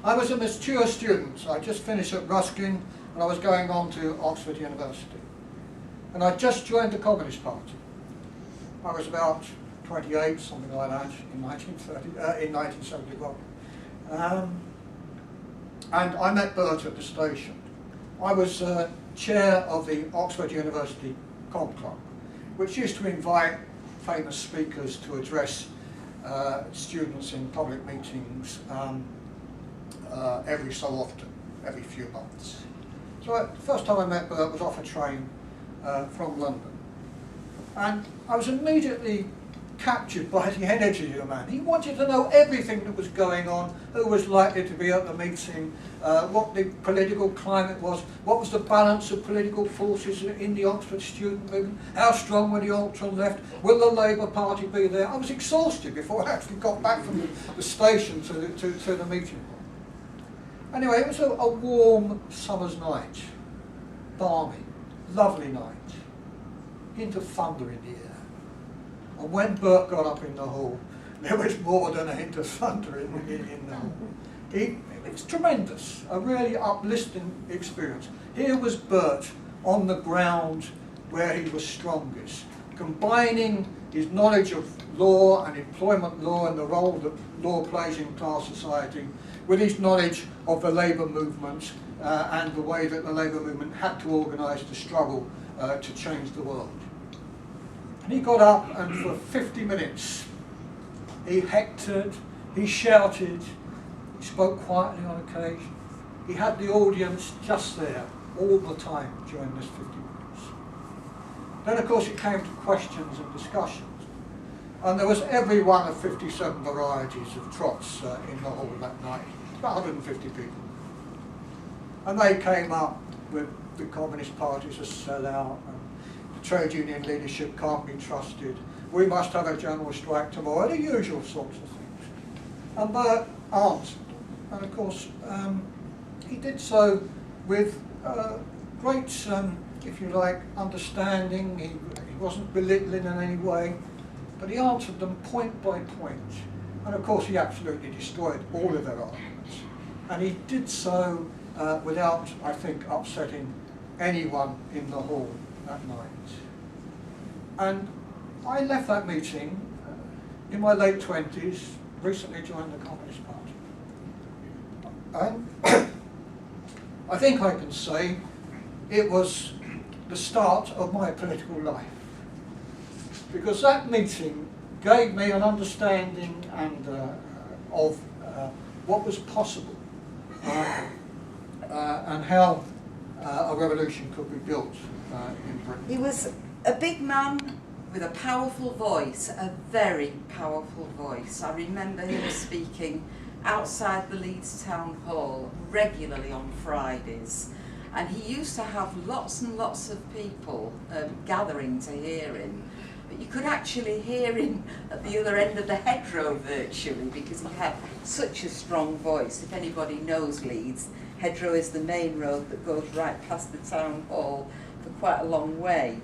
I was a mature student. I just finished at Ruskin and I was going on to Oxford University. And I just joined the Communist Party. I was about 28, something like that, in 1971. And I met Bert at the station. I was chair of the Oxford University Com Club, which used to invite famous speakers to address students in public meetings every so often, every few months. So the first time I met Bert was off a train from London. And I was immediately captured by the energy of the man. He wanted to know everything that was going on, who was likely to be at the meeting, what the political climate was, what was the balance of political forces in the Oxford student movement, how strong were the ultra left, will the Labour Party be there? I was exhausted before I actually got back from the station to the meeting hall. Anyway, it was a warm summer's night, balmy, lovely night, hint of thunder in the air. And when Bert got up in the hall, there was more than a hint of thunder in the hall. It was tremendous, a really uplifting experience. Here was Bert on the ground where he was strongest, combining his knowledge of law and employment law and the role that law plays in class society with his knowledge of the labour movement and the way that the labour movement had to organise the struggle to change the world. And he got up and for 50 minutes he hectored, he shouted, he spoke quietly on occasion. He had the audience just there all the time during this 50 minutes. Then of course it came to questions and discussions. And there was every one of 57 varieties of trots in the hall that night, about 150 people. And they came up with the Communist Party's a sellout, and the trade union leadership can't be trusted, we must have a general strike tomorrow, the usual sorts of things. And Bert answered them. And of course, he did so with great, if you like, understanding. He wasn't belittling in any way, but he answered them point by point. And of course, he absolutely destroyed all of their arguments. And he did so without, I think, upsetting anyone in the hall that night. And I left that meeting in my late 20s, recently joined the Communist Party. And I think I can say it was the start of my political life. Because that meeting gave me an understanding and of what was possible and how a revolution could be built in Britain. He was a big man with a powerful voice, a very powerful voice. I remember him speaking outside the Leeds town hall regularly on Fridays, and he used to have lots and lots of people gathering to hear him. But you could actually hear him at the other end of the hedgerow virtually, because he had such a strong voice. If anybody knows Leeds, hedgerow is the main road that goes right past the town hall for quite a long way.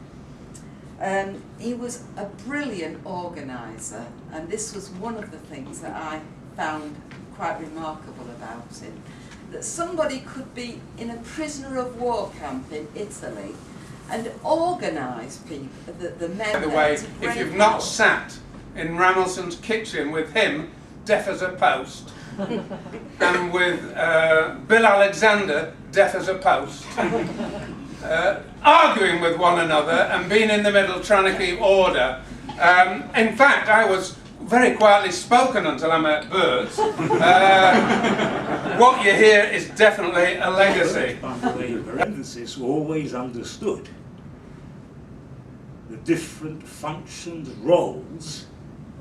He was a brilliant organiser, and this was one of the things that I found quite remarkable about him. That somebody could be in a prisoner of war camp in Italy and organise people, the men. By the way, if you've not sat in Ramelson's kitchen with him, deaf as a post, and with Bill Alexander, deaf as a post, arguing with one another and being in the middle trying to keep order. In fact, I was very quietly spoken until I met Bert. What you hear is definitely a legacy. Parenthesis always understood the different functions, roles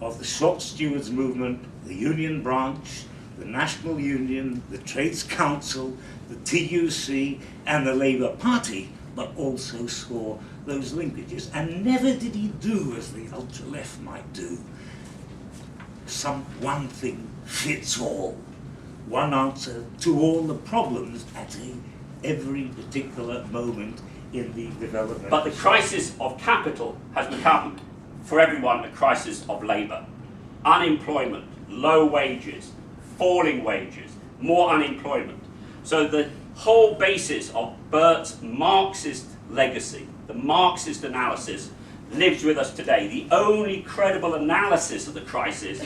of the shop stewards movement, the union branch, the National Union, the Trades Council, the TUC and the Labour Party, but also saw those linkages. And never did he do as the ultra-left might do, one thing fits all, one answer to all the problems at every particular moment in the development. But the crisis of capital has become, for everyone, a crisis of labour. Unemployment, low wages, falling wages, more unemployment. So the whole basis of Bert's Marxist legacy, the Marxist analysis, lives with us today. The only credible analysis of the crisis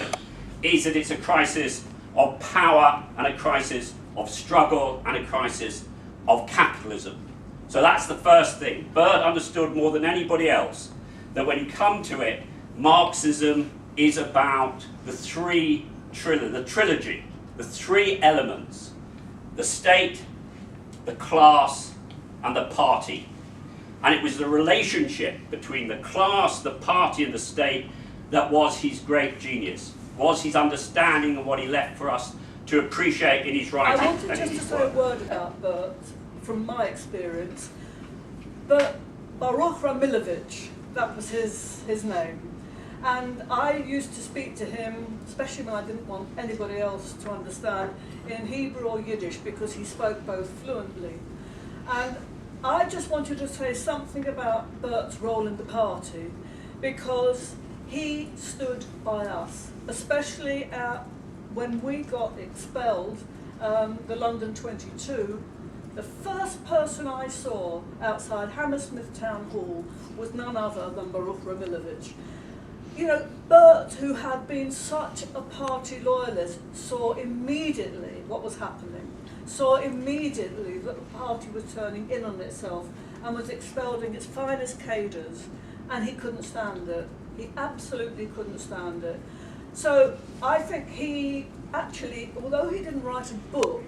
is that it's a crisis of power and a crisis of struggle and a crisis of capitalism. So that's the first thing. Bert understood more than anybody else that when you come to it, Marxism is about the trilogy, the three elements: the state, the class, and the party. And it was the relationship between the class, the party, and the state that was his great genius, was his understanding of what he left for us to appreciate in his writing. I wanted and in just to his say a work. word about Bert, from my experience. Bert Ramelson, that was his name. And I used to speak to him, especially when I didn't want anybody else to understand, in Hebrew or Yiddish, because he spoke both fluently. And I just wanted to say something about Bert's role in the party, because he stood by us, especially when we got expelled, the London 22. The first person I saw outside Hammersmith Town Hall was none other than Baruch Ramelson. You know, Bert, who had been such a party loyalist, saw immediately what was happening, saw immediately that the party was turning in on itself and was expelling its finest cadres, and he couldn't stand it. He absolutely couldn't stand it. So I think he actually, although he didn't write a book,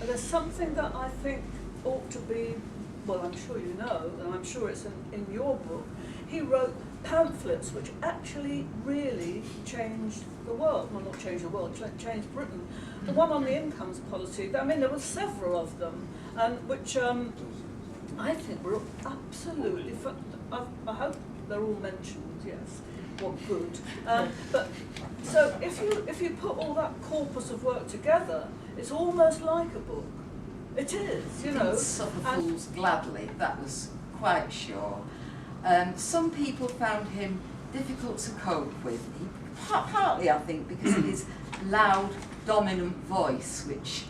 there's something that I think ought to be, well, I'm sure you know, and I'm sure it's in your book. He wrote pamphlets which actually really changed the world. Well, not changed the world, changed Britain. The one on the incomes policy, I mean, there were several of them, and which I think were absolutely, I hope they're all mentioned, yes, what good. But so if you put all that corpus of work together, it's almost like a book. It is, you know. Suffer fools gladly, that was quite sure. Some people found him difficult to cope with, partly I think because of his loud, dominant voice, which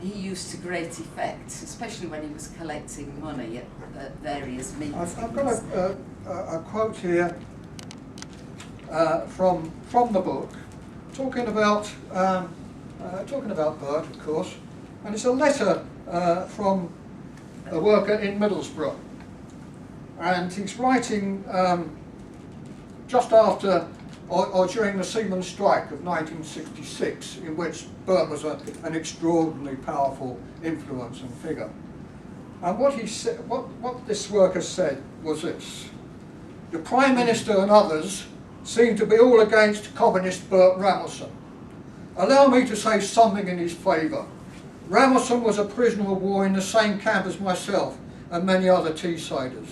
he used to great effect, especially when he was collecting money at various meetings. I've got a quote here from the book, talking about Bert, of course, and it's a letter from a worker in Middlesbrough, and he's writing just after or during the Seaman's strike of 1966, in which Bert was an extraordinarily powerful influence and figure. And what he said, what this worker said was this: the Prime Minister and others seem to be all against communist Bert Ramelson. Allow me to say something in his favour. Ramelson was a prisoner of war in the same camp as myself and many other Teessiders.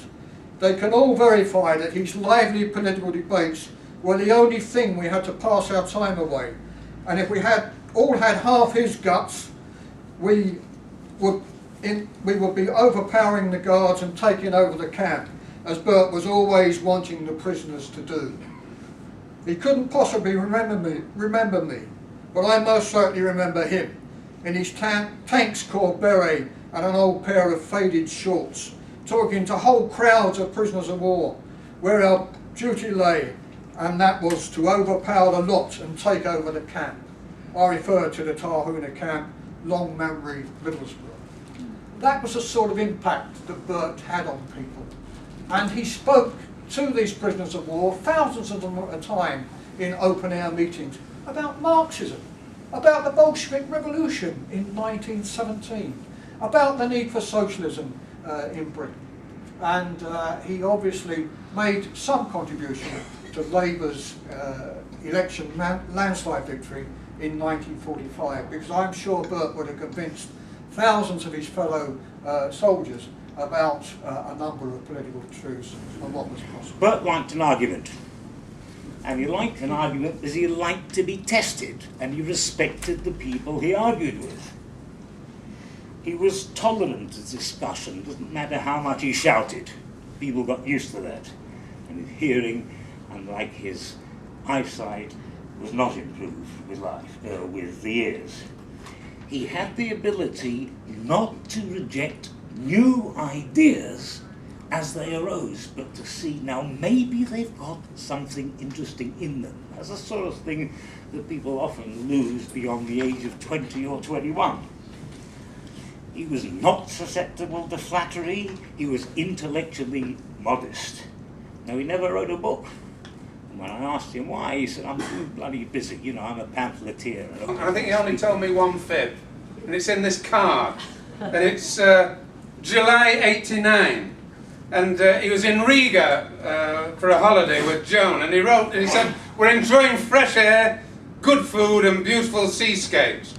They can all verify that his lively political debates were the only thing we had to pass our time away. And if we had all had half his guts, we would be overpowering the guards and taking over the camp, as Bert was always wanting the prisoners to do. He couldn't possibly remember me, but I most certainly remember him, in his Tanks Corps beret and an old pair of faded shorts, talking to whole crowds of prisoners of war, where our duty lay, and that was to overpower the lot and take over the camp. I refer to the Tarhuna camp, long memory, Middlesbrough. That was the sort of impact that Bert had on people. And he spoke to these prisoners of war, thousands of them at a time, in open-air meetings, about Marxism, about the Bolshevik Revolution in 1917, about the need for socialism in Britain. And he obviously made some contribution to Labour's election landslide victory in 1945, because I'm sure Bert would have convinced thousands of his fellow soldiers about a number of political truths and what was possible. Bert liked an argument, and he liked an argument because he liked to be tested, and he respected the people he argued with. He was tolerant of discussion, doesn't matter how much he shouted. People got used to that, and his hearing, unlike his eyesight, was not improved with life, with the years. he had the ability not to reject new ideas as they arose, but to see now maybe they've got something interesting in them. That's the sort of thing that people often lose beyond the age of 20 or 21. He was not susceptible to flattery, he was intellectually modest. Now, he never wrote a book. And when I asked him why, he said, I'm too bloody busy, you know, I'm a pamphleteer. And I think he only told me one fib, and it's in this card. And it's July '89. And he was in Riga for a holiday with Joan, and he wrote, and he said, we're enjoying fresh air, good food and beautiful seascapes.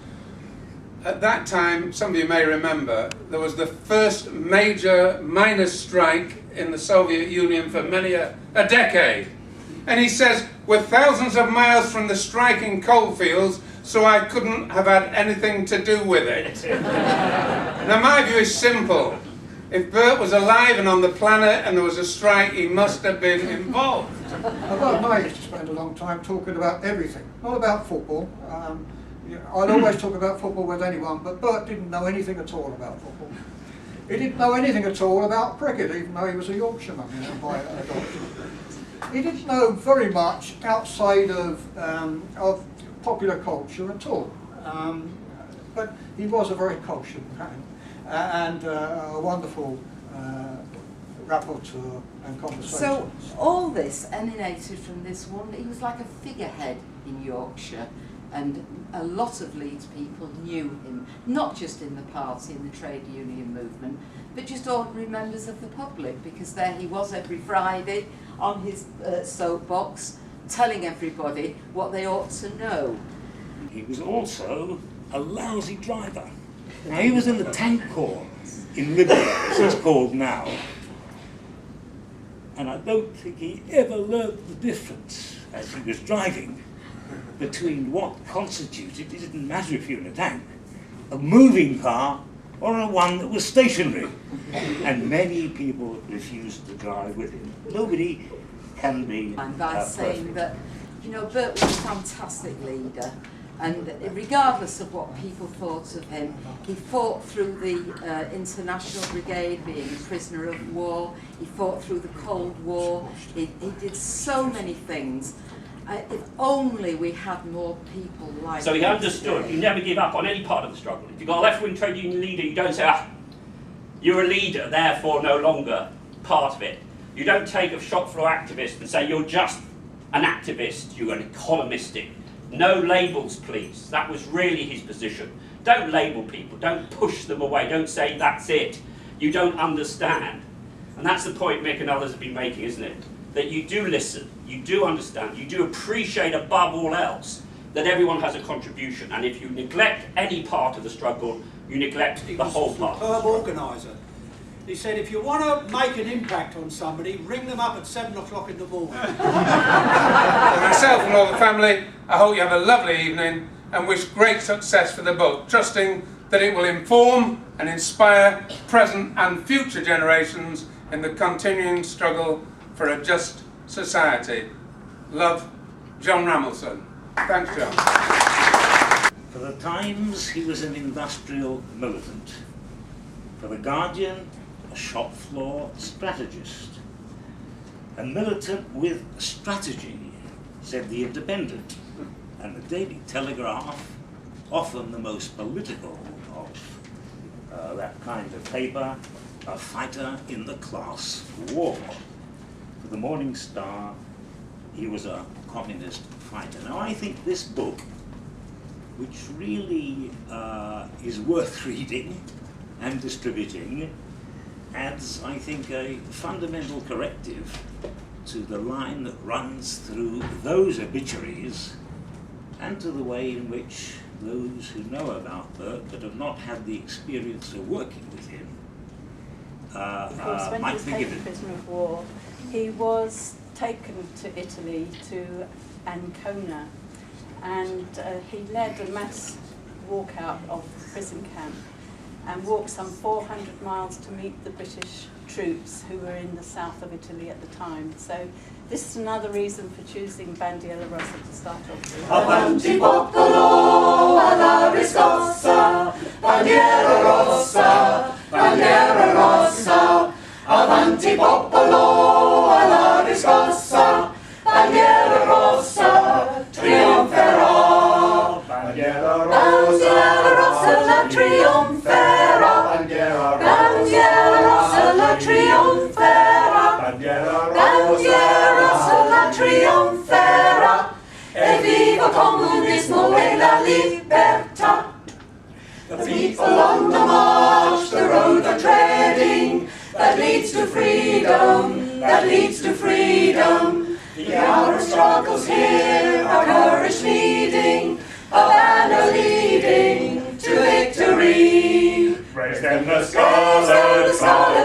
At that time, some of you may remember, there was the first major miners' strike in the Soviet Union for many a decade. And he says, we're thousands of miles from the striking coalfields, so I couldn't have had anything to do with it. Now my view is simple. If Bert was alive and on the planet and there was a strike, he must have been involved. I used to spend a long time talking about everything, not about football. I'd always talk about football with anyone, but Bert didn't know anything at all about football. He didn't know anything at all about cricket, even though he was a Yorkshireman, you know, by adoption. He didn't know very much outside of popular culture at all. But he was a very cultured man and a wonderful rapporteur and conversationalist. So all this emanated from this one. He was like a figurehead in Yorkshire, and a lot of Leeds people knew him, not just in the party and the trade union movement, but just ordinary members of the public, because there he was every Friday on his soapbox telling everybody what they ought to know. He was also a lousy driver. Now, he was in the tank corps in Libya, as it's called now, and I don't think he ever learnt the difference as he was driving between what constituted, it didn't matter if you were in a tank, a moving car or a one that was stationary. And many people refused to drive with him. Nobody can be And by saying that, you know, Bert was a fantastic leader, and regardless of what people thought of him, he fought through the International Brigade, being a prisoner of war. He fought through the Cold War. He did so many things. If only we had more people like So he him understood, today. you never give up on any part of the struggle. If you've got a left-wing trade union leader, you don't say, ah, you're a leader, therefore no longer part of it. You don't take a shop floor activist and say, you're just an activist, you're an economistic. No labels, please. That was really his position. Don't label people, don't push them away, don't say, that's it. You don't understand. And that's the point Mick and others have been making, isn't it? That you do listen, you do understand, you do appreciate above all else that everyone has a contribution, and if you neglect any part of the struggle, you neglect the whole part. He was a superb organiser. He said, if you want to make an impact on somebody, ring them up at 7 o'clock in the morning. For myself and all the family, I hope you have a lovely evening and wish great success for the book, trusting that it will inform and inspire present and future generations in the continuing struggle for a just society. Love, John Ramelson. Thanks, John. For the Times, he was an industrial militant. For the Guardian, a shop floor strategist. A militant with strategy, said the Independent. And the Daily Telegraph, often the most political of that kind of paper, a fighter in the class war. For the Morning Star, he was a communist fighter. Now, I think this book, which really is worth reading and distributing, adds, I think, a fundamental corrective to the line that runs through those obituaries and to the way in which those who know about Bert but have not had the experience of working with him Of course, when he might was think of taken it. prisoner of war, he was taken to Italy, to Ancona, and he led a mass walkout of the prison camp and walked some 400 miles to meet the British troops who were in the south of Italy at the time. So this is another reason for choosing Bandiera Rossa to start off with. Avanti popolo alla riscossa. bandiera rossa, bandiera rossa, avanti popolo alla riscossa, bandiera rossa, trionferà, bandiera rossa la trionferà, bandiera rossa la trionferà, bandiera rossa la trionferà, e viva comunismo e la libertà. The people on the march, the road they're treading, that leads to freedom, that leads to freedom. The hour of struggles here, our courage leading, a banner leading to victory. Raise them the scarlet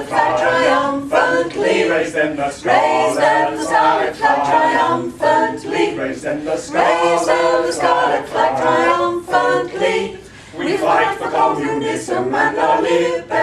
flag triumphantly. Raise them the scarlet flag triumphantly. Raise them the scarlet flag triumphantly. We fight for communism and our liberty.